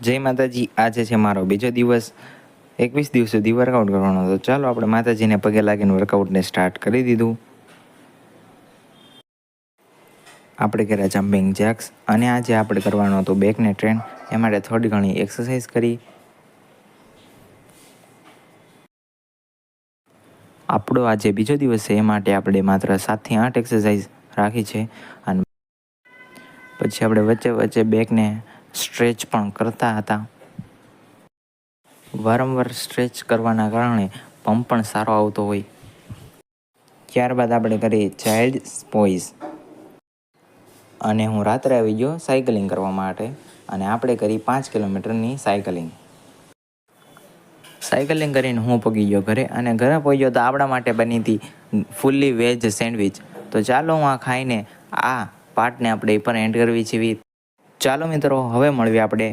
જય માતાજી. આજે છે મારો બીજો દિવસ. 21 દિવસ સુધી વર્કઆઉટ કરવાનો હતો. ચાલો આપણે માતાજીને પગે લાગીને વર્કઆઉટને સ્ટાર્ટ કરી દીધું. આપણે કર્યા જમ્પિંગ જેક્સ અને આજે આપણે કરવાનો હતો બેકને ટ્રેન. એ માટે થોડી ઘણી એક્સરસાઇઝ કરી. આપણો આજે બીજો દિવસ છે, એ માટે આપણે માત્ર 7 થી 8 એક્સરસાઇઝ રાખી છે. અને પછી આપણે વચ્ચે વચ્ચે બેકને સ્ટ્રેચ પણ કરતા હતા. વારંવાર સ્ટ્રેચ કરવાના કારણે પંપ પણ સારો આવતો હોય. ત્યારબાદ આપણે કરીએ ચાઇલ્ડ પોઝ. અને હું રાત્રે આવી ગયો સાયકલિંગ કરવા માટે અને આપણે કરી 5 કિલોમીટરની સાયકલિંગ કરીને હું પગી ગયો ઘરે. અને ઘરે પહોંચ્યો તો આપણા માટે બની હતી ફૂલ્લી વેજ સેન્ડવિચ. તો ચાલો હું આ ખાઈને આ પાર્ટને આપણે એ પણ એન્ડ કરવી છે. ચાલો મિત્રો, હવે મળીએ આપણે